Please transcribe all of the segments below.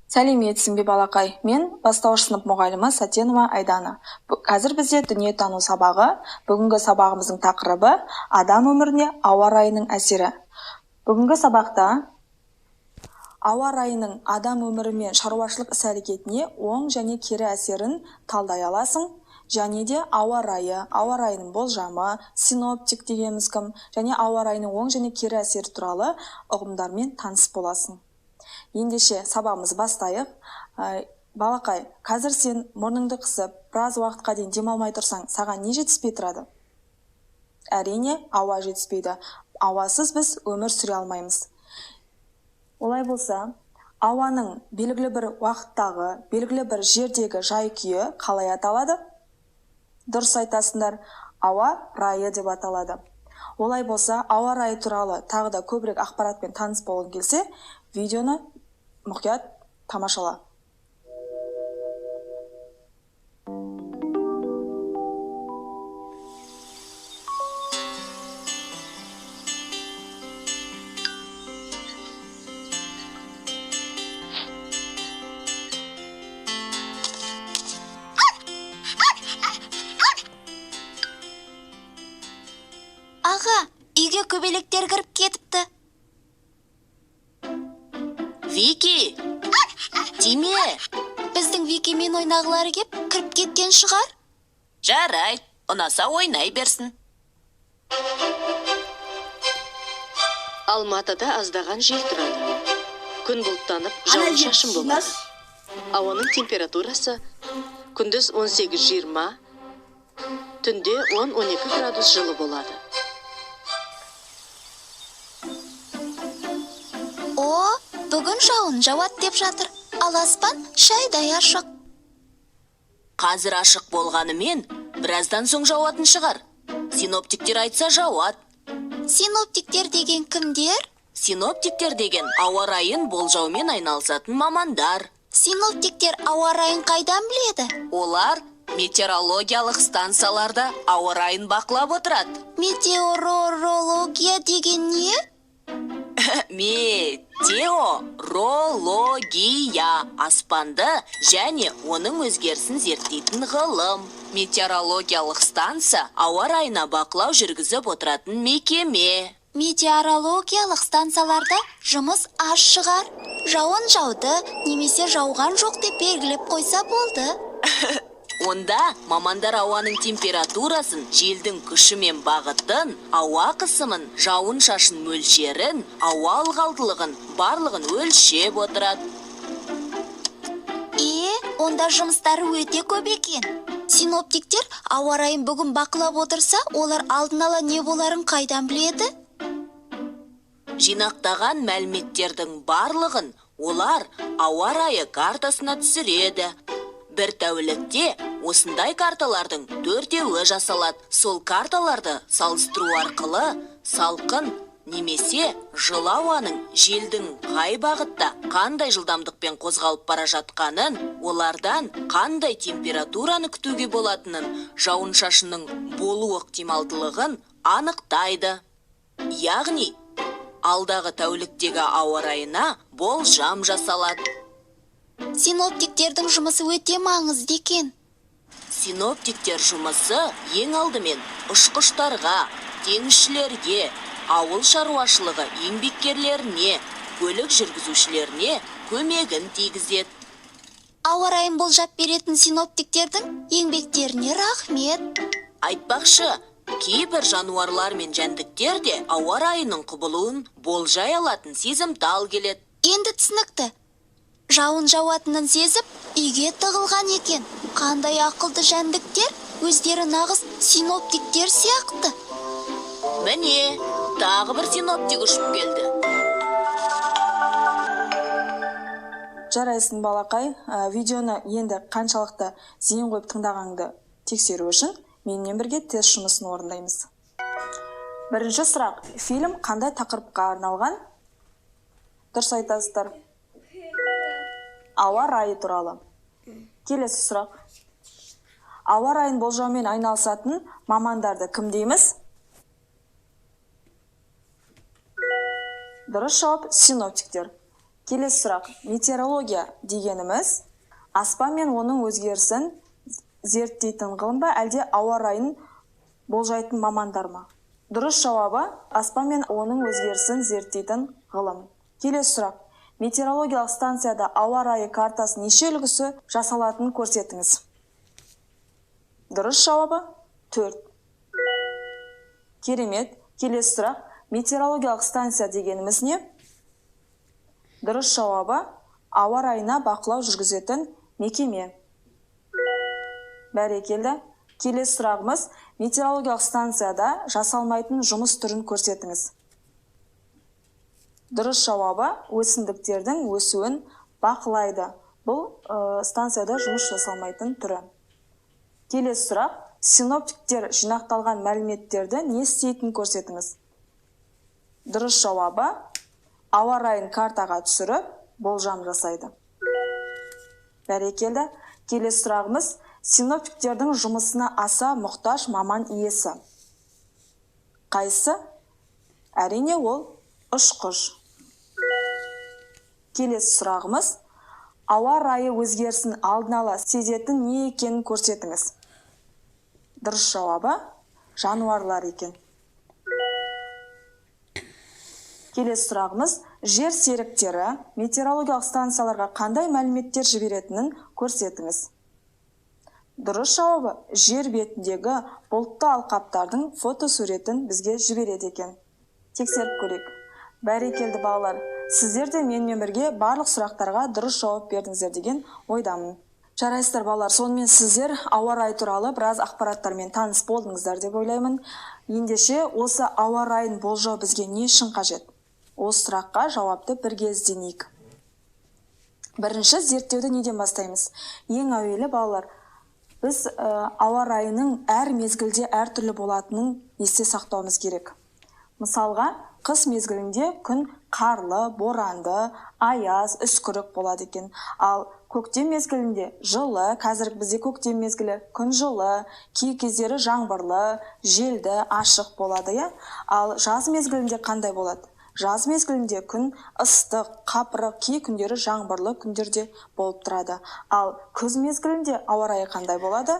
Сәлеметсің бе балақай, мен бастауыш сынып мұғалімі Сатенова Айдана. Қазір бізде дүниетану сабағы. Бүгінгі сабағымыздың тақырыбы адам өміріне ауа райының әсері. Бүгінгі сабақта ауа райының адам өмірі мен шаруашылық іс-әрекетіне оң және кері әсерін талдай аласың. Және де ауа райының болжамы, синоптик дегеніміз кім, және ауа райының оң және кері әсері туралы ұғымдармен таныс боласың. Ендеше сабағымызды бастайық. Балақай, қазір сен мұрныңды қысып, біраз уақытқа дейін демалмай тұрсаң, саған не жетіспей тұрады? Әрине, ауа жетіспейді. Ауасыз біз өмір сүре алмаймыз. Олай болса, ауаның белгілі бір уақыттағы, белгілі бір жердегі жай-күйі қалай аталады? Дұрыс айтасыңдар, ауа райы деп аталады. Олай болса, ауа райы туралы тағы да көбірек ақпаратпен таныс болғың келсе, видеоны мұқият тамашала. Аға, үйге көбелектер кіріп кетіпті. Вики! Тиме! Біздің Викимен ойнағылары кеп кіріп кеткен шығар? Жарайды, ұнаса ойнай берсін. Алматыда аздаған жел тұрады. Күн бұлттанып, жауын-шашын болады. Ауаның температурасы күндіз 18-20, түнде 10-12 градус жылы болады. Бүгін жауын жауат деп жатыр. Ал аспан шайдай ашық. Қазір ашық болғанымен, біраздан соң жауатын шығар. Синоптиктер айтса жауат. Синоптиктер деген кімдер? Синоптиктер деген ауа райын болжаумен айналысатын мамандар. Синоптиктер ауа райын қайдан біледі? Олар метеорологиялық станцияларда ауа райын бақылап отырады. Метеорология деген не? Метеорология аспанды және оның өзгерісін зерттейтін ғылым. Метеорологиялық станция ауа райына бақылау жүргізіп отыратын мекеме. Метеорологиялық станцияларда жұмыс аз шығар. Жауын жауды немесе жауған жоқ деп белгілеп қойса болды. Онда мамандар ауаның температурасын, желдің күші мен бағытын, ауа қысымын, жауын-шашын мөлшерін, ауа ылғалдылығын, барлығын өлшеп отырады. Онда жұмыстары өте көп екен. Синоптиктер ауа райын бүгін бақылап отырса, олар алдын ала не боларын қайдан біледі? Жинақтаған мәліметтердің барлығын олар ауа райы картасына түсіреді. Бір тәулікте осындай карталардың 4-еуі жасалады. Сол карталарды салыстыру арқылы салқын немесе жылы ауаның желдің қай бағытта қандай жылдамдықпен қозғалып бара жатқанын, олардан қандай температураны күтуге болатынын, жауын-шашынның болу ықтималдылығын анықтайды. Яғни, алдағы тәуліктегі ауа райына болжам жасалады. Синоптиктердің жұмысы өте маңызды екен. Синоптиктер жұмысы ең алдымен ұшқыштарға, теңізшілерге, ауыл шаруашылығы еңбеккерлеріне, көлік жүргізушілеріне көмегін тигізеді. Ауа райын болжап беретін синоптиктердің еңбектеріне рахмет. Айтпақшы, кейбір жануарлар мен жәндіктер де ауа райының құбылуын болжай алатын сезімтал келеді. Енді түсінікті. Жауын жауатынын сезіп, үйге тығылған екен. Қандай ақылды жәндіктер, өздері нағыз синоптиктер сияқты. Міне, тағы бір синоптик ұшып келді. Жарайсың балақай, видеоны енді қаншалықты зейін қойып тыңдағаныңды тексеру үшін менімен бірге тест жұмысын орындаймыз. Бірінші сұрақ, фильм қандай тақырыпқа арналған? Дұрыс айтасыздар. Ауа райы туралы. Келесі сұрақ. Ауа райын болжаумен айналысатын мамандарды кім дейміз? Дұрыс жауап синоптиктер. Келесі сұрақ. Метеорология дегеніміз аспан мен оның өзгерісін зерттейтін ғылым ба, әлде ауа райын болжайтын мамандар ма? Дұрыс жауабы аспан мен оның өзгерісін зерттейтін ғылым. Келесі сұрақ. Метеорологиялық станцияда ауа райы картасы неше үлгісі жасалатынын көрсетіңіз. Дұрыс жауабы 4. Керемет. Келесі сұрақ. Метеорологиялық станция дегеніміз не? Дұрыс жауабы ауа райына бақылау жүргізетін мекеме. Бәрекелді. Келесі сұрағымыз, метеорологиялық станцияда жасалмайтын жұмыс түрін көрсетіңіз. Дұрыс жауабы өсімдіктердің өсуін бақылайды. Бұл станцияда жұмыс жасалмайтын түрі. Келесі сұрақ, синоптиктер жинақталған мәліметтерді не істейтінін көрсетіңіз. Дұрыс жауабы ауа райын картаға түсіріп, болжам жасайды. Бәрекелді. Келесі сұрағымыз, синоптиктердің жұмысына аса мұқтаж маман иесі. Қайсы? Әрине ол ұшқыш. Келесі сұрағымыз, ауа райы өзгерісін алдын ала сезетін не екенін көрсетіңіз. Дұрыс жауабы жануарлар екен. Келесі сұрағымыз, жер серіктері метеорологиялық станцияларға қандай мәліметтер жіберетінін көрсетіңіз. Дұрыс жауабы жер бетіндегі бұлтты алқаптардың фотосуретін бізге жібереді екен. Тексеріп көрейік. Бәрекелді балалар, сіздер де менімен бірге барлық сұрақтарға дұрыс жауап бердіңіздер деген ойдамын. Жарайсыздар балалар, сонымен сіздер ауа райы туралы біраз ақпараттармен таныс болдыңыздар деп ойлаймын. Ендеше осы ауа райын болжау бізге не үшін қажет? Осы сұраққа жауапты бірге ізденейік. Бірінші зерттеуді неден бастаймыз? Ең әуелі балалар, біз ауа райының әр мезгілде әртүрлі болатынын есте сақтауымыз керек. Мысалға, қыс мезгілінде күн қарлы, боранды, аяз, үскірік болады екен. Ал көктем мезгілінде жылы, қазір бізде көктем мезгілі, күн жылы, кей кездері жаңбырлы, желді, ашық болады. Ал жаз мезгілінде қандай болады? Жаз мезгілінде күн ыстық, қапырық, кей күндері жаңбырлы күндерде болып тұрады. Ал күз мезгілінде ауа райы қандай болады?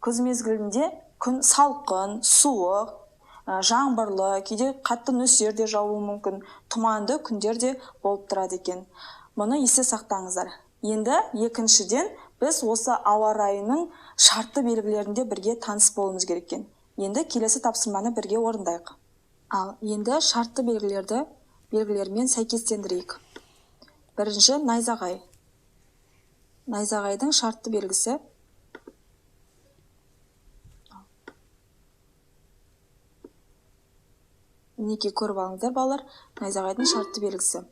Күз мезгілінде күн салқын, суық, жаңбырлы, кейде қатты нөсер де жауы мүмкін, тұманды күндерде болып тұрады екен. Мұны есте сақтаңыздар. Енді екіншіден біз осы ауа райының шартты белгілерінде бірге таныс болуымыз керек екен. Енді келесі тапсырманы бірге орындайық. Ал енді шартты белгілермен сәйкестендірейік. Бірінші найзағай. Найзағайдың шартты белгісі мінекей көріп алыңыздар балалар, найзағайдың шартты белгісі.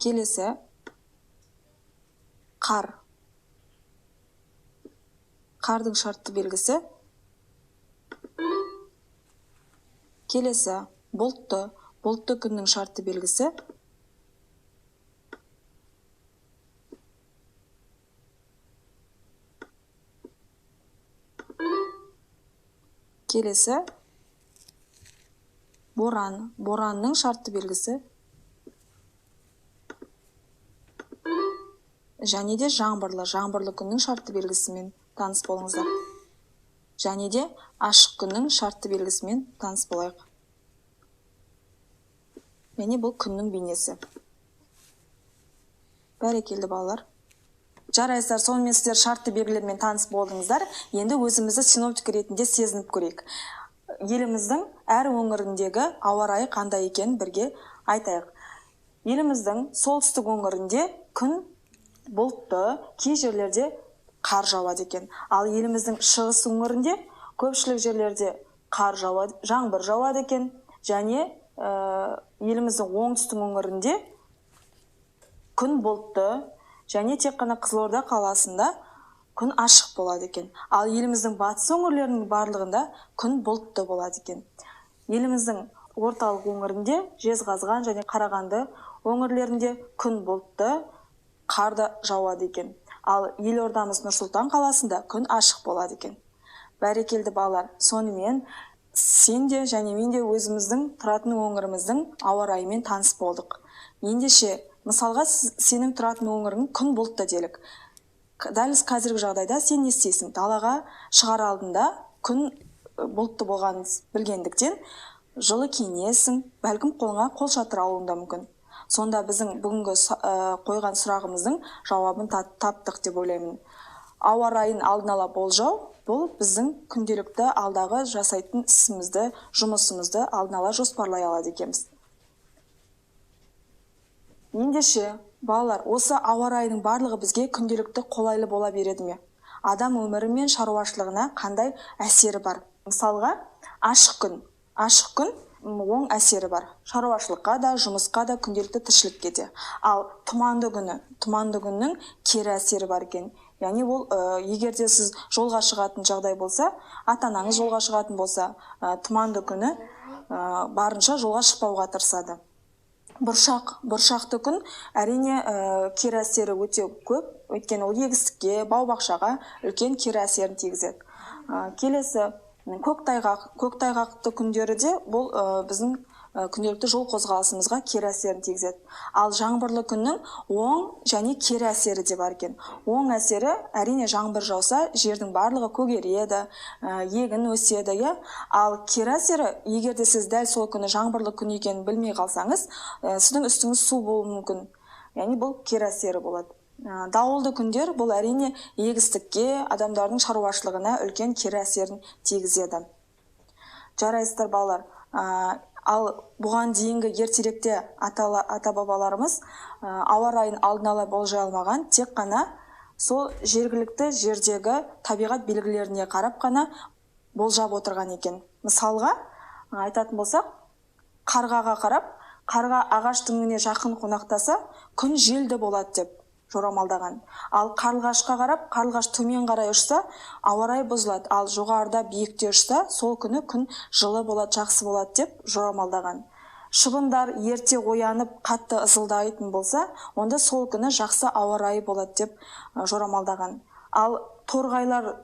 Келесі қар. Қардың шартты белгісі. Келесі бұлтты. Бұлтты күннің шартты белгісі. Келесі боран. Боранның шартты белгісі. Және де жаңбырлы. Жаңбырлы күннің шартты белгісімен таныс болыңыздар. Және де ашық күннің шартты белгісімен таныс болайық. Және бұл күннің бейнесі. Бәрекелді балалар. Жарайсыздар, сонымен сіздер шартты белгілермен таныс болдыңыздар. Енді өзімізді синоптик ретінде сезініп көрейік. Еліміздің әр өңіріндегі ауа райы қандай екенін бірге айтайық. Еліміздің солтүстік өңірінде күн бұлтты, кей жерлерде қар жауады екен. Ал еліміздің шығыс өңірінде көпшілік жерлерде жаңбыр жауады екен. Және еліміздің оңтүстік өңірінде күн бұлтты, және тек қана Қызылорда қаласында күн ашық болады екен. Ал еліміздің батыс өңірлерінің барлығында күн бұлтты болады екен. Еліміздің орталық өңірінде Жезқазған және Қарағанды өңірлерінде күн бұлтты, қарды жауады екен. Ал елордамыз Нұр-Сұлтан қаласында күн ашық болады екен. Бәрекелді балалар, сонымен сен де және мен де өзіміздің тұратын өңіріміздің ауа райымен таныс болдық. Ендеше мысалға сенің тұратын өңірің күн бұлтты делік. Дәл қазіргі жағдайда сен не істейсің? Далаға шығар алдында күн бұлтты болғанын білгендіктен жылы киінесің, бәлкім қолыңа қолшатыр алуың да мүмкін. Сонда біздің бүгінгі қойған сұрағымыздың жауабын таптық деп ойлаймын. Ауа райын алдын ала болжау бұл біздің күнделікті алдағы жасайтын ісімізді, жұмысымызды алдын ала жоспарлай алады екенбіз. Ендеше, балалар, осы ауа райының барлығы бізге күнделікті қолайлы бола береді ме? Адам өмірі мен шаруашылығына қандай әсері бар? Мысалға, ашық күн оң әсері бар. Шаруашылыққа да, жұмысқа да, күнделікті тіршілікке де. Ал тұманды күннің кері әсері бар екен. Яғни ол егерде сіз жолға шығатын жағдай болса, ата-анаңыз жолға шығатын болса, тұманды күні барынша жолға шықпауға тырысады. Бұршақты күн әрине кері әсері өте көп, өйткені ол егістікке, бау-бақшаға үлкен кері әсерін тигізеді. Келесі көктайғақты күндері де бұл біздің күнделікті жол қозғалысымызға кері әсерін тигізеді. Ал жаңбырлы күннің оң және кері әсері де бар екен. Оң әсері әрине жаңбыр жауса, жердің барлығы көгереді, егін өседі, Ал кері әсері, егерде сіз дәл сол күні жаңбырлы күн екенін білмей қалсаңыз, сіздің үстіңіз су болуы мүмкін. Яғни бұл кері әсері болады. Дауылды күндер бұл әрине егістікке, адамдардың шаруашылығына үлкен кері әсерін тигізеді. Жарайсыздар балалар. Ал бұған дейінгі ертеректе ата-бабаларымыз ауа райын алдын ала болжай алмаған, тек қана сол жергілікті жердегі табиғат белгілеріне қарап қана болжап отырған екен. Мысалға, айтатын болсақ, қарғаға қарап, қарға ағаш түңіне жақын қонақтаса, күн желді болады деп жорамалдаған. Ал қарлығашқа қарап, қарлығаш төмен қарай ұшса, ауа райы бұзылады. Ал жоғарыда биікте ұшса, сол күні күн жылы болады, жақсы болады деп жорамалдаған. Шыбындар ерте оянып, қатты ызылдайтын болса, онда сол күні жақсы ауа райы болады деп жорамалдаған. Ал торғайлар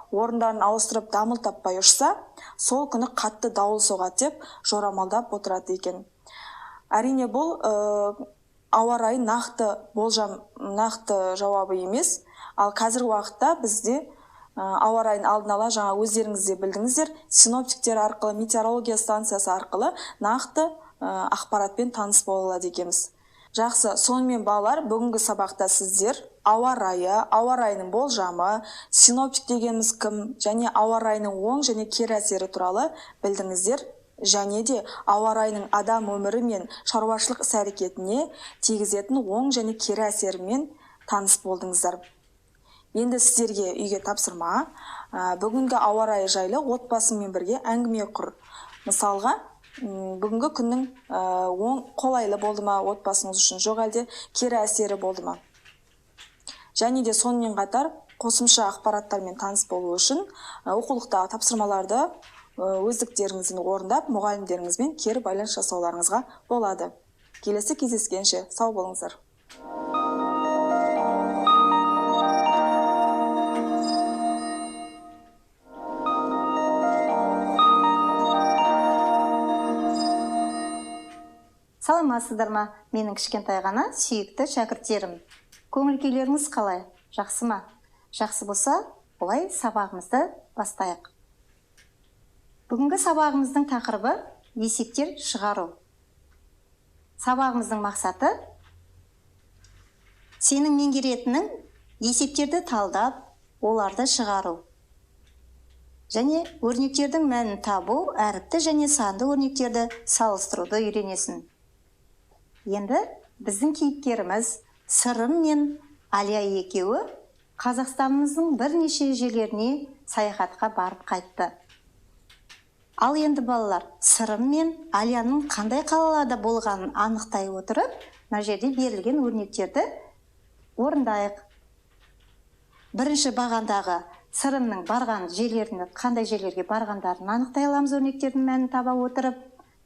орындарын ауыстырып дамыл таппай ұшса, сол күні қатты дауыл соғады деп жорамалдап отырады екен. Әрине бұл ауа райы нақты жауабы емес. Ал қазіргі уақытта бізде ауа райын алдын ала, жаңа өздеріңіз де білдіңіздер, синоптиктер арқылы, метеорология станциясы арқылы нақты ақпаратпен таныс бола алады екенбіз. Жақсы, сонымен балалар, бүгінгі сабақта сіздер ауа райының болжамы, синоптик дегеніміз кім, және ауа райының оң және кері әсері туралы білдіңіздер. Және де ауа райының адам өмірі мен шаруашылық іс-әрекетіне тигізетін оң және кері әсерімен таныс болдыңыздар. Енді сіздерге үйге тапсырма. Бүгінгі ауа райы жайлы отбасыңмен бірге әңгіме құр. Мысалға, бүгінгі күннің қолайлы болды ма отбасыңыз үшін, жоқ әлде кері әсері болды ма? Және де сонымен қатар қосымша ақпараттармен таныс болу үшін оқулықтағы тапсырмаларды өздіктеріңіздің орындап, мұғалімдеріңізбен кері байланыс жасауларыңызға болады. Келесі кездескенше сау болыңыздар. Саламатсыздар ма? Менің кішкентай ғана сүйікті шәкірттерім. Көңіл-күйлеріңіз қалай? Жақсы ма? Жақсы болса, олай сабағымызды бастайық. Бүгінгі сабағымыздың тақырыбы есептер шығару. Сабағымыздың мақсаты сенің меңгеретінің есептерді талдап, оларды шығару. Және өрнектердің мәнін табу, әріпті және санды өрнектерді салыстыруды үйренесің. Енді біздің кейіпкеріміз Сырым мен Алия екеуі Қазақстанымыздың бірнеше жерлеріне саяхатқа барып қайтты. Ал енді балалар, Сырым мен Алияның қандай қалаларда болғанын анықтай отырып, мына жерде берілген өрнектерді орындайық. Бірінші бағандағы Сырымның барған жерлеріне, қандай жерлерге барғандарын анықтай аламыз өрнектердің мәнін таба отырып.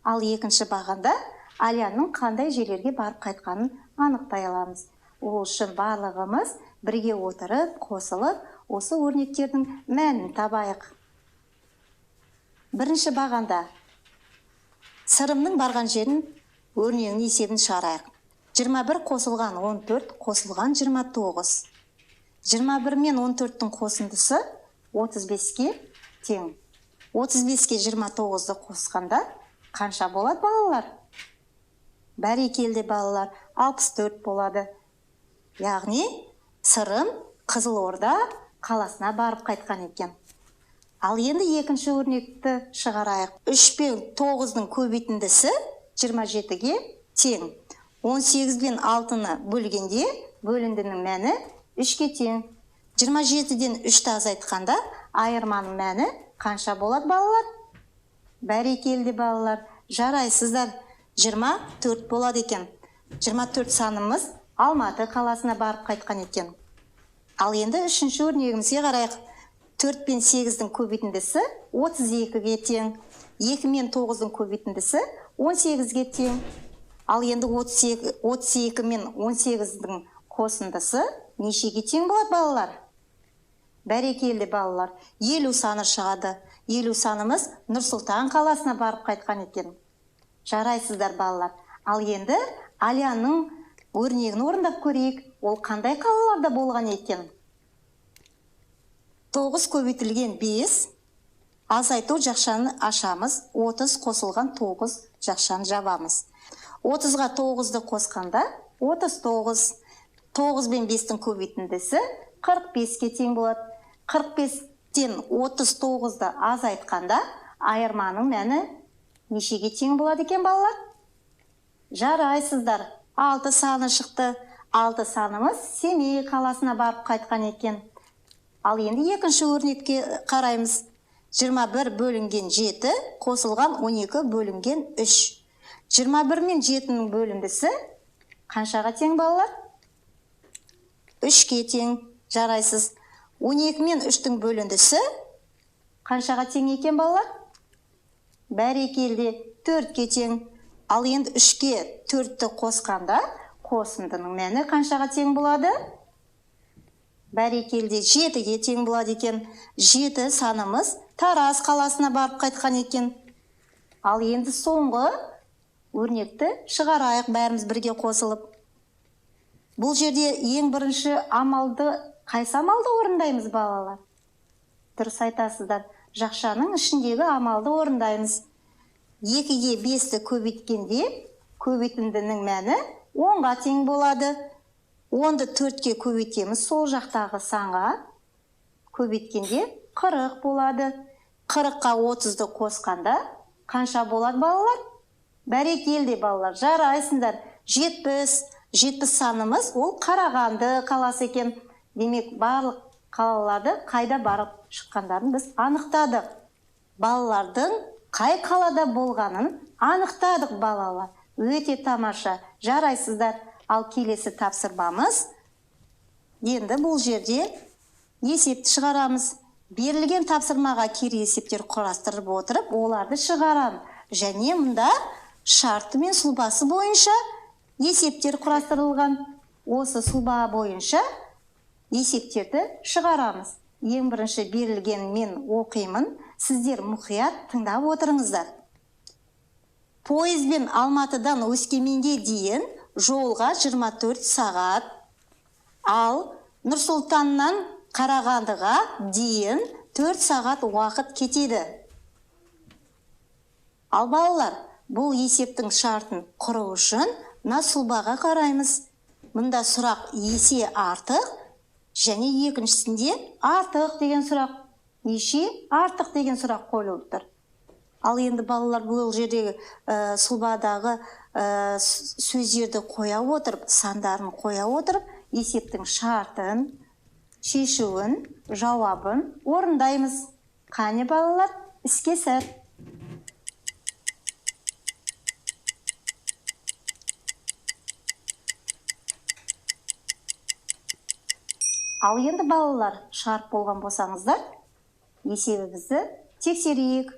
Ал екінші бағанда Алияның қандай жерлерге барып қайтқанын анықтай аламыз. Ол үшін барлығымыз бірге отырып, қосылып, осы өрнектердің мәнін табайық. Бірінші бағанда Сырымның барған жерін өрнегінің есебін шығарайық. 21 қосылған 14 қосылған 29. 21 мен 14-тің қосындысы 35-ке тең. 35-ке 29-ды қосқанда қанша болады балалар? Бәрекелді балалар, 64 болады. Яғни Сырым Қызылорда қаласына барып қайтқан екен. Ал енді екінші өрнекті шығарайық. 3 пен 9-ның көбейтіндісі 27-ге тең. 18 пен 6-ны бөлгенде бөліндінің мәні 3-ке тең. 27-ден 3-ті азайтқанда айырманың мәні қанша болады балалар? Бәрекелді балалар, жарайсыздар. 24 болады екен. 24 санымыз Алматы қаласына барып қайтқан екен. Ал енді үшінші өрнегімізге қарайық. 4 пен 8-дің көбейтіндісі 32-ге тең. 2 мен 9-ның көбейтіндісі 18-ге тең. Ал енді 32 мен 18-дің қосындысы нешеге тең болады балалар? Бәрекелді балалар, 50 саны шығады. 50 санымыз Нұрсұлтан қаласына барып қайтқан екен. Жарайсыздар балалар. Ал енді Алияның өрнегін орындап көрейік. Ол қандай қалаларда болған екен? 9 көбейтілген 5, азайту жақшаны ашамыз, 30 қосылған 9 жақшаны жабамыз. 30-ға 9-ды қосқанда 39, 9 бен 5-тің көбейтіндісі 45-ке тең болады. 45-тен 39-ды азайтқанда айырманың мәні нешеге тең болады екен балалар? Жарайсыздар, 6 саны шықты. 6 санымыз Семей қаласына барып қайтқан екен. Ал енді екінші өрнекке қараймыз. 21 бөлінген 7 қосылған 12 бөлінген 3. 21 мен 7-ның бөліндісі қаншаға тең балалар? 3-ке тең. Жарайсыз. 12 мен 3-тің бөліндісі қаншаға тең екен балалар? Бәрекелді, 4-ке тең. Ал енді 3-ке 4-ті қосқанда қосындының мәні қаншаға тең болады? Бәрекелді, 7-ге тең болады екен. 7 санымыз Тараз қаласына барып қайтқан екен. Ал енді соңғы өрнекті шығарайық бәріміз бірге қосылып. Бұл жерде ең бірінші амалды, қайсы амалды орындаймыз балалар? Дұрыс айтасыздар. Жақшаның ішіндегі амалды орындаймыз. 2-ге 5-ті көбейткенде көбейтіндінің мәні 10-ға тең болады. 10-ды 4-ке көбейтеміз, сол жақтағы санға көбейткенде 40 болады. 40-қа 30-ды қосқанда қанша болады балалар? Бәрекелді балалар, жарайсыңдар. 70 санымыз ол Қарағанды қаласы екен. Демек, барлық қалаларды қайда барып шыққандарын біз анықтадық. Балалардың қай қалада болғанын анықтадық балалар. Өте тамаша, жарайсыздар. Ал келесі тапсырмамыз. Енді бұл жерде есепті шығарамыз. Берілген тапсырмаға кері есептер құрастырып отырып, оларды шығарам. Және мұнда шарты мен сұлбасы бойынша есептер құрастырылған. Осы сұлба бойынша есептерді шығарамыз. Ең бірінші берілген мен оқимын. Сіздер мұқият тыңдап отырыңыздар. Пойызбен Алматыдан Өскеменге дейін жолға 24 сағат, ал Нұрсұлтаннан Қарағандыға дейін 4 сағат уақыт кетеді. Ал балалар, бұл есептің шартын құру үшін сұлбаға қараймыз. Мұнда сұрақ есе артық, және екіншісінде артық деген сұрақ, неше артық деген сұрақ қойылып тұр. Ал енді балалар бұл жердегі сұлбадағы сөздерді қоя отырып, сандарын қоя отырып, есептің шартын, шешуін, жауабын орындаймыз. Қане балалар, іске сәт. Ал енді балалар, шарт болған болсаңыздар, есебімізді тексерейік.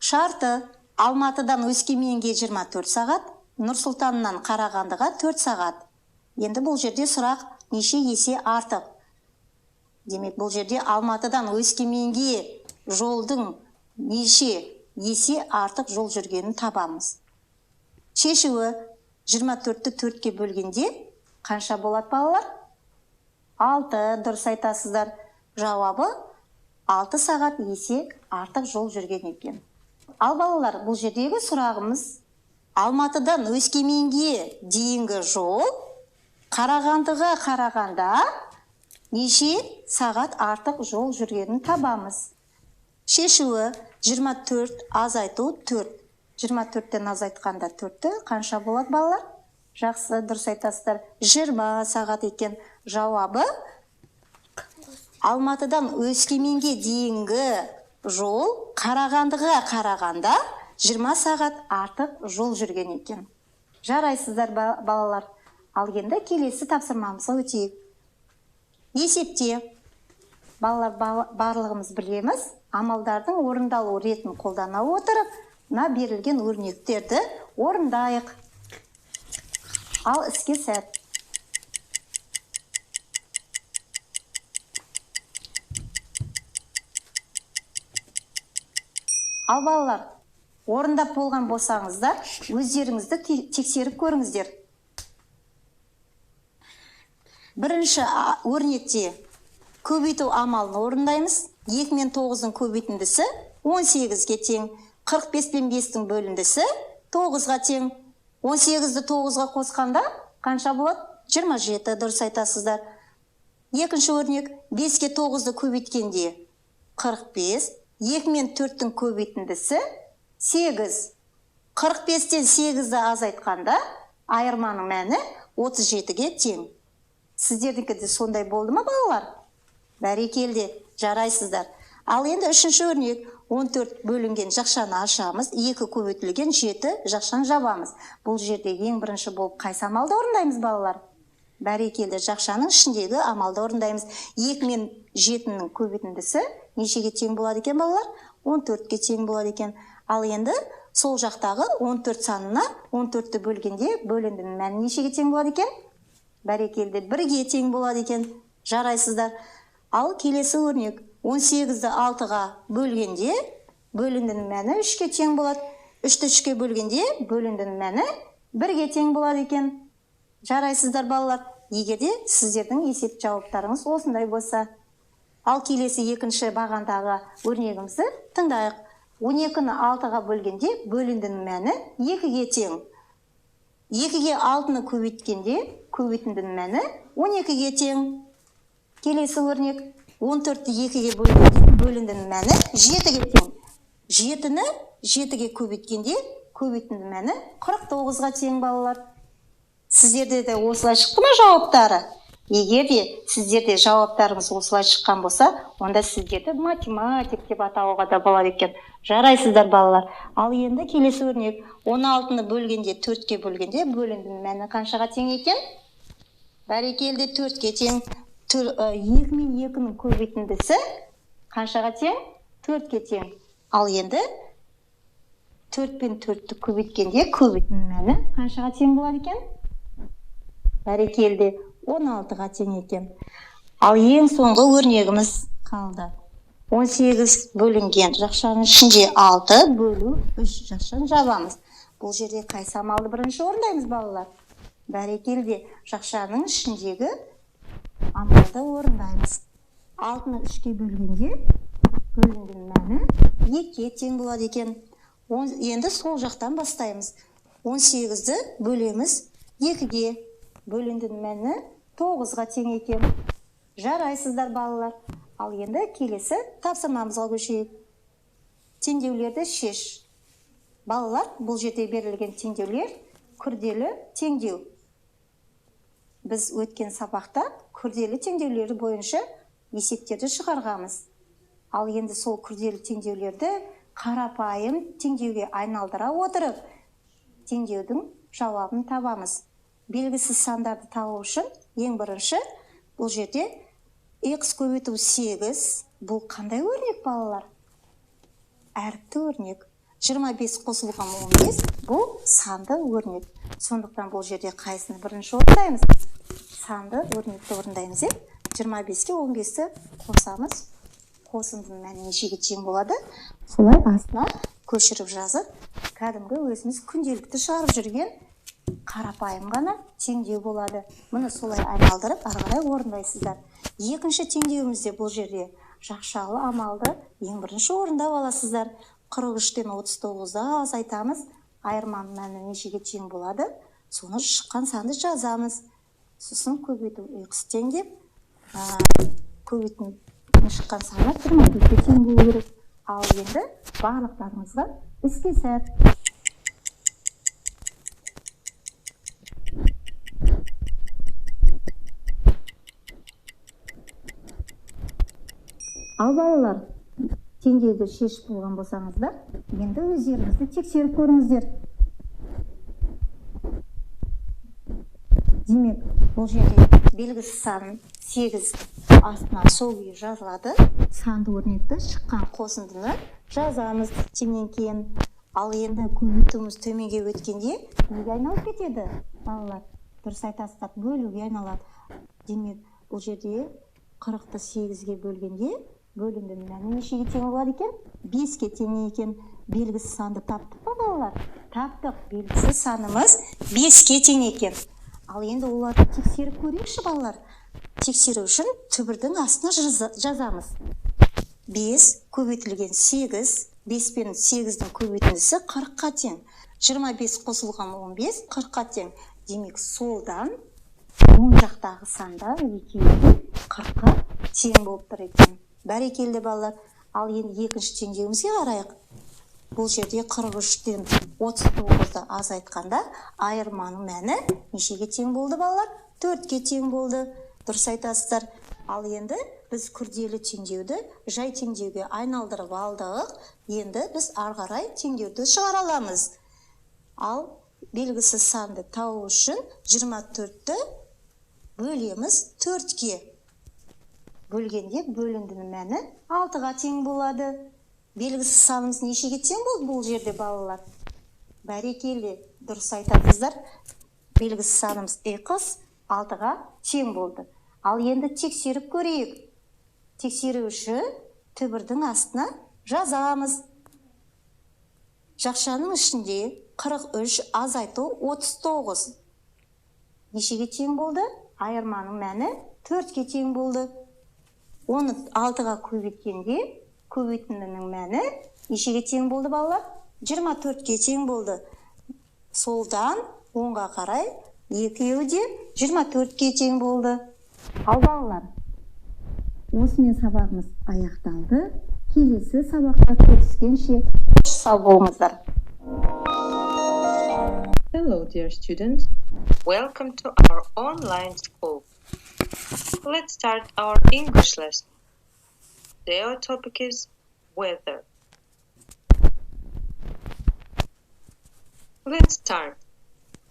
Шарты: Алматыдан Өскеменге 24 сағат, Нұрсұлтаннан Қарағандыға 4 сағат. Енді бұл жерде сұрақ неше есе артық. Демек, бұл жерде Алматыдан Өскеменге жолдың неше есе артық жол жүргенін табамыз. Шешуі 24-ті 4-ке бөлгенде қанша болады балалар? 6, дұрыс айтасыздар. Жауабы 6 сағат есе артық жол жүрген екен. Ал балалар, бұл жердегі сұрағымыз Алматыдан Өскеменге дейінгі жол Қарағандыға қарағанда неше сағат артық жол жүргенін табамыз. Шешуі 24 азайту 4. 24-тен азайтқанда 4-ті қанша болады балалар? Жақсы, дұрыс айтасыздар. 20 сағат екен. Жауабы Алматыдан Өскеменге дейінгі жол Қарағандыға қарағанда 20 сағат артық жол жүрген екен. Жарайсыздар балалар. Ал енді келесі тапсырмамызға өтейік. Есепте балалар барлығымыз білеміз, амалдардың орындалу ретін қолдана отырып, мына берілген өрнектерді орындайық. Ал іске сәт. Ал балалар, орындап болған болсаңыздар, өздеріңізді тексеріп көріңіздер. Бірінші өрнекте көбейту амалын орындаймыз. 2 мен 9-ның көбейтіндісі 18-ге тең. 45 пен 5-дің бөліндісі 9-ға тең. 18-ді 9-ға қосқанда қанша болады? 27, дұрыс айтасыздар. Екінші өрнек 5-ке 9-ды көбейткенде 45. 2 мен 4-дің көбейтіндісі 8. 45-тен 8-ді азайтқанда айырманың мәні 37-ге тең. Сіздердікі де сондай болды ма балалар? Бәрекелді, жарайсыздар. Ал енді үшінші өрнек 14 бөлінген жақшаны ашамыз, 2 көбейтілген 7 жақшаны жабамыз. Бұл жерде ең бірінші болып қайсы амалды орындаймыз балалар? Бәрекелді, жақшаның ішіндегі амалды орындаймыз. 2 мен 7-ның көбейтіндісі нешеге тең болады екен балалар? 14-ке тең болады екен. Ал енді сол жақтағы 14 санына 14-ті бөлгенде бөліндінің мәні нешеге тең болады екен? Бәрекелді, 1-ге тең болады екен. Жарайсыздар. Ал келесі өрнек 18-ді 6-ға бөлгенде бөліндінің мәні 3-ке тең болады. 3-ті 3-ке бөлгенде бөліндінің мәні 1-ге тең болады екен. Жарайсыздар балалар. Егерде сіздердің есеп жауаптарыңыз осындай болса. Ал келесі екінші бағандағы өрнегімізді тыңдайық. 12-ні 6-ға бөлгенде бөліндінің мәні 2-ге тең. 2-ге 6-ны көбейткенде көбейтіндінің мәні 12-ге тең. Келесі өрнек 14-ті 2-ге бөлгенде бөліндінің мәні 7-ге тең. 7-ні 7-ге көбейткенде көбейтіндінің мәні 49-ға тең балалар. Сіздерде де осылай шықты ма жауаптары? Егер де сіздерде жауаптарыңыз осылай шыққан болса, онда сіздерді математик деп атауға да болады екен. Жарайсыздар балалар. Ал енді келесі өрнек 16-ны бөлгенде 4-ке бөлгенде бөліндінің мәні қаншаға тең екен? Бәрекелді, 4-ке тең. 2 мен 2-ның көбейтіндісі қаншаға тең? 4-ке тең. Ал енді 4 пен 4-ті көбейткенде көбейтінің мәні қаншаға тең болады екен? Бәрекелді, 16-ға тең екен. Ал ең соңғы өрнегіміз қалды. 18 бөлінген жақшаның ішінде 6 бөлу 3 жақшаны жабамыз. Бұл жерде қайсы амалды бірінші орындаймыз балалар? Бәрекелді, жақшаның ішіндегі амалды орындаймыз. 6-ны 3-ке бөлгенде бөлінген мәні 2-ге тең болады екен. Енді сол жақтан бастаймыз. 18-ді бөлеміз 2-ге. Бөлінген мәні 9-ға тең екен. Жарайсыздар балалар. Ал енді келесі тапсырмамызға көшейік. Теңдеулерді шеш. Балалар, бұл жерде берілген теңдеулер күрделі теңдеу. Біз өткен сабақта күрделі теңдеулері бойынша есептерді шығарғамыз. Ал енді сол күрделі теңдеулерді қарапайым теңдеуге айналдыра отырып, теңдеудің жауабын табамыз. Белгісіз сандарды табу үшін ең бірінші бұл жерде x көбейту 8. Бұл қандай өрнек балалар? Әріпті өрнек. 25 қосылған 15. Бұл санды өрнек. Сондықтан бұл жерде қайсыны бірінші орындаймыз? Санды өрнекті орындаймыз. 25-ке 15-ті қосамыз. Қосындының мәні нешеге тең болады? Солай астына көшіріп жазып кәдімгі өзіміз күнделікті шығарып жүрген қарапайым ғана теңдеу болады. Мұны солай айналдырып ары қарай орындайсыздар. Екінші теңдеуімізде бұл жерде жақшалы амалды ең бірінші орындап аласыздар. 43-тен 39-ды азайтамыз. Айырманың мәні нешеге тең болады? Соны шыққан санды жазамыз. Сосын көбейту x тең деп, көбейту шыққан саны 24-ге тең болу керек. Ал енді барлықтарыңызға іске сәт. Ал балалар, теңдеуді шешіп болған болсаңыздар, енді өздеріңізді тексеріп көріңіздер. Демек, бұл жерде белгісіз сан 8 астына сол күйі жазылады. Санды өрнекті шыққан қосындыны жазамыз теңнен кейін. Ал енді көбейтуіміз төменге өткенде неге айналып кетеді? Балалар, дұрыс айтасыздар, бөлуге айналады. Демек, бұл жерде 40-ты 8-ге бөлгенде бөлімнің мәні нешеге тең болады екен? 5-ке тең екен. Белгісіз санды таптық па, балалар? Таптық. Белгісіз санымыз 5-ке тең екен. Ал енді оларды тексеріп көрейікші, балалар. Тексеру үшін түбірдің астына жазамыз. 5 көбейтілген 8, 5 пен 8-дің көбейтіндісі 40-қа тең. 25 қосылған 15, 40-қа тең. Демек, солдан оң жақтағы сандар екеуі 40-қа тең болып тұр екен. Бәрекелді балалар. Ал енді екінші теңдеуімізге қарайық. Бұл жерде 43-тен 39-ды азайтқанда айырманың мәні нешеге тең болды, балалар? 4-ке тең болды. Дұрыс айтасыздар. Ал енді біз күрделі теңдеуді жай теңдеуге айналдырып алдық. Енді біз ары қарай теңдеуді шығара аламыз. Ал белгісіз санды табу үшін 24-ті бөлеміз 4-ке. Бөлгенде бөліндінің мәні 6-ға тең болады. Белгісіз санымыз нешеге тең болды бұл жерде, балалар? Бәрекелді, дұрыс айтасыздар. Белгісіз санымыз x 6-ға тең болды. Ал енді тексеріп көрейік. Тексеру үшін түбірдің астына жазамыз. Жақшаның ішінде 43 азайту 39. Нешеге тең болды? Айырманың мәні 4-ке тең болды. Оны 6-ға көбейткенде көбейтіндінің мәні нешеге тең болды, балалар? 24-ке тең болды. Солдан оңға қарай екеуі де 24-ке тең болды. Ал балалар, осымен сабағымыз аяқталды. Келесі сабақта көріскенше сау болыңыздар. Hello, dear students. Welcome to our online school. Let's start our English lesson. The topic is weather. Let's start.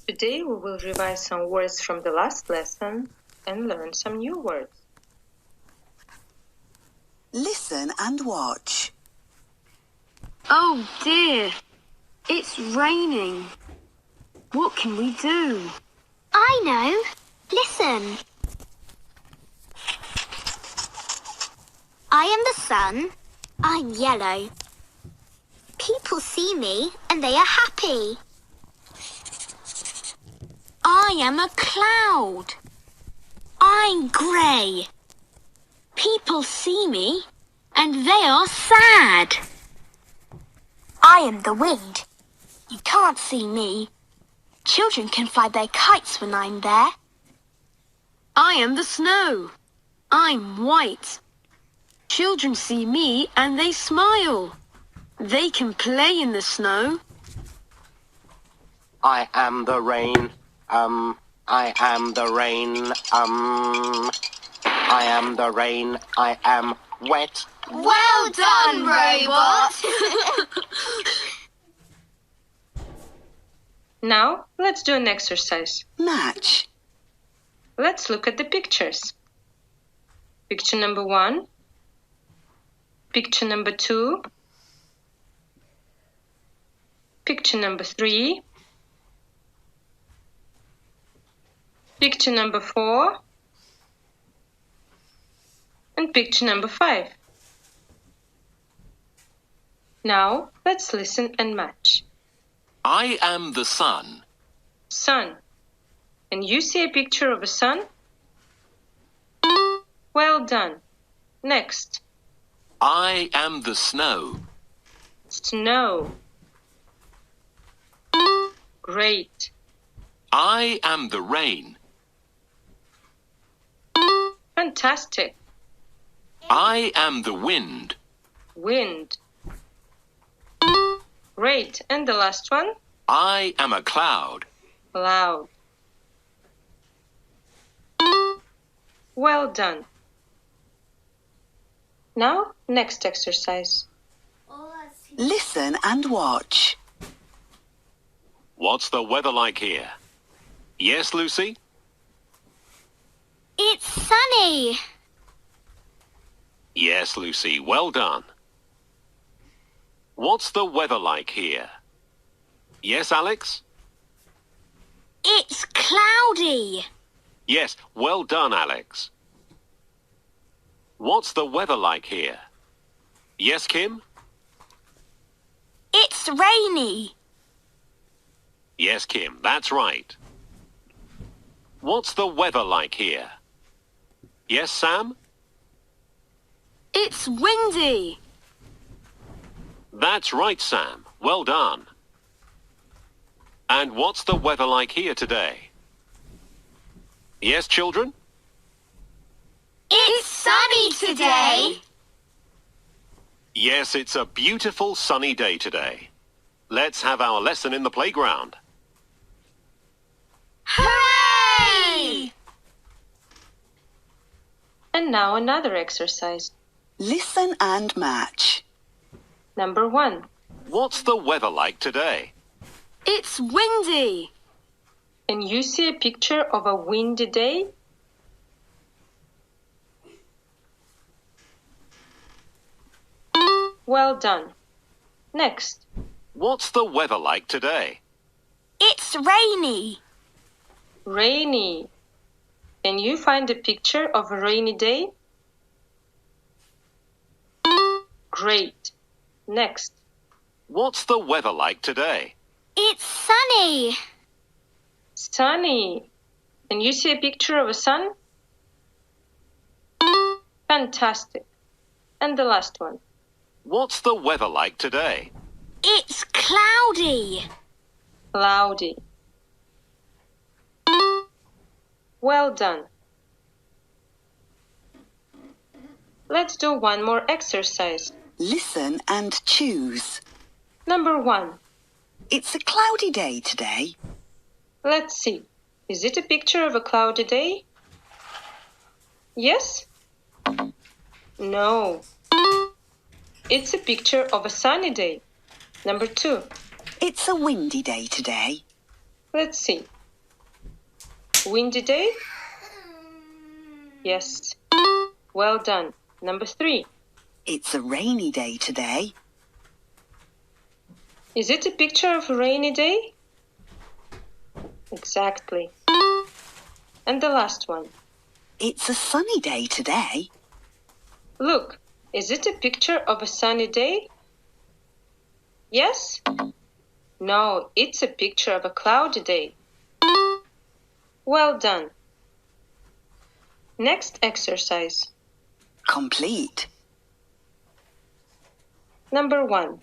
Today we will revise some words from the last lesson and learn some new words. Listen and watch. Oh dear, it's raining. What can we do? I know. Listen. I am the sun. I'm yellow. People see me and they are happy. I am a cloud. I'm grey. People see me and they are sad. I am the wind. You can't see me. Children can fly their kites when I'm there. I am the snow. I'm white. Children see me and they smile. They can play in the snow. I am the rain. I am the rain. I am the rain. I am wet. Well done, robot! Now, let's do an exercise. Match. Let's look at the pictures. Picture number 1. Picture number 2. Picture number 3. Picture number 4. And picture number 5. Now, let's listen and match. I am the sun. Sun. And you see a picture of a sun? Well done. Next. I am the snow. Snow. Great. I am the rain. Fantastic. I am the wind. Wind. Great. And the last one? I am a cloud. Cloud. Well done. Now, next exercise. Listen and watch. What's the weather like here? Yes, Lucy? It's sunny. Yes, Lucy. Well done. What's the weather like here? Yes, Alex? It's cloudy. Yes, well done, Alex. What's the weather like here? Yes, Kim? It's rainy. Yes, Kim, that's right. What's the weather like here? Yes, Sam? It's windy. That's right, Sam. Well done. And what's the weather like here today? Yes, children? It's sunny today. Yes, it's a beautiful sunny day today. Let's have our lesson in the playground. Hooray! And now another exercise. Listen and match. Number 1. What's the weather like today? It's windy. Can you see a picture of a windy day? Well done. Next. What's the weather like today? It's rainy. Rainy. Can you find a picture of a rainy day? Great. Next. What's the weather like today? It's sunny. Sunny. Can you see a picture of a sun? Fantastic. And the last one. What's the weather like today? It's cloudy. Cloudy. Well done. Let's do one more exercise. Listen and choose. Number 1. It's a cloudy day today. Let's see. Is it a picture of a cloudy day? Yes? No. It's a picture of a sunny day. Number 2. It's a windy day today. Let's see. Windy day? Yes. Well done. Number 3. It's a rainy day today. Is it a picture of a rainy day? Exactly. And the last one. It's a sunny day today. Look, is it a picture of a sunny day? Yes? No, it's a picture of a cloudy day. Well done. Next exercise. Complete. Number 1.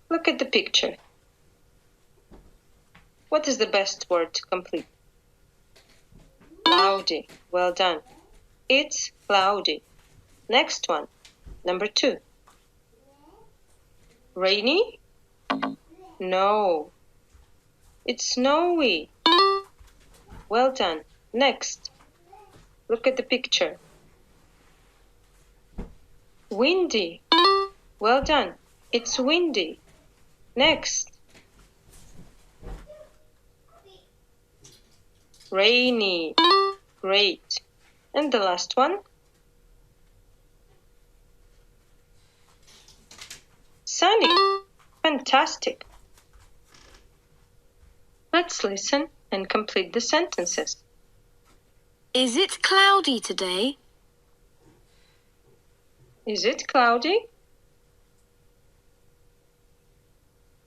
Look at the picture. What is the best word to complete? Cloudy. Well done. It's cloudy. Next one. Number 2. Rainy? No. It's snowy. Well done. Next. Look at the picture. Windy. Well done. It's windy. Next. Rainy. Great. And the last one. Sunny. Fantastic. Let's listen and complete the sentences. Is it cloudy today? Is it cloudy?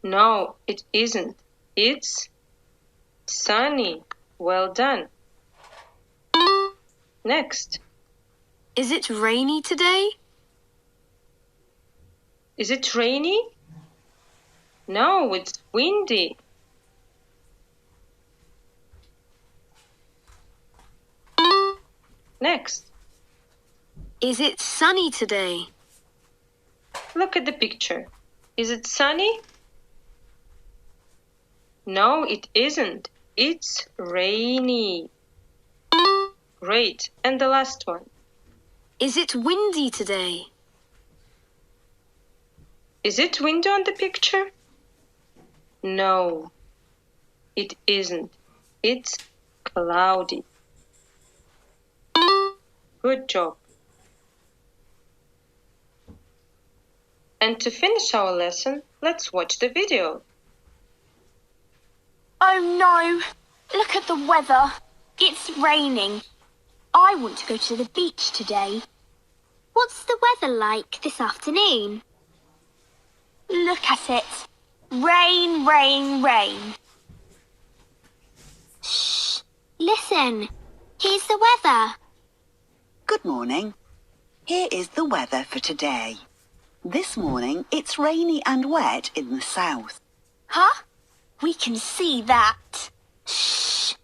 No, it isn't. It's sunny. Well done. Next. Is it rainy today? Is it rainy? No, it's windy. Next. Is it sunny today? Look at the picture. Is it sunny? No, it isn't. It's rainy. Great. And the last one. Is it windy today? Is it windy on the picture? No, it isn't. It's cloudy. Good job. And to finish our lesson, let's watch the video. Oh no! Look at the weather. It's raining. I want to go to the beach today. What's the weather like this afternoon? Look at it. Rain, rain, rain. Shh! Listen. Here's the weather. Good morning. Here is the weather for today. This morning it's rainy and wet in the south. Huh? We can see that. Shh!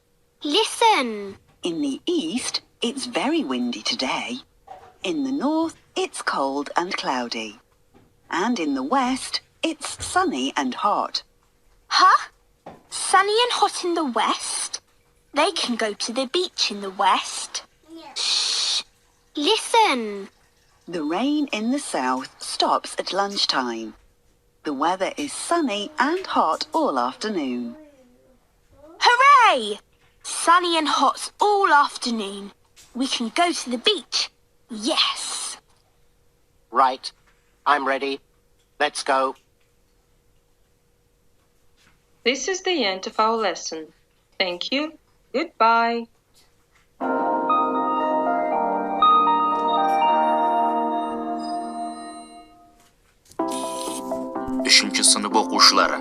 Listen. In the east, it's very windy today. In the north, it's cold and cloudy. And in the west, it's sunny and hot. Huh? Sunny and hot in the west? They can go to the beach in the west. Shh! Listen. The rain in the south stops at lunchtime. The weather is sunny and hot all afternoon. Hooray! Sunny and hot all afternoon. We can go to the beach. Yes. Right. I'm ready. Let's go. This is the end of our lesson. Thank you. Goodbye. Үшінші сынып оқушылары.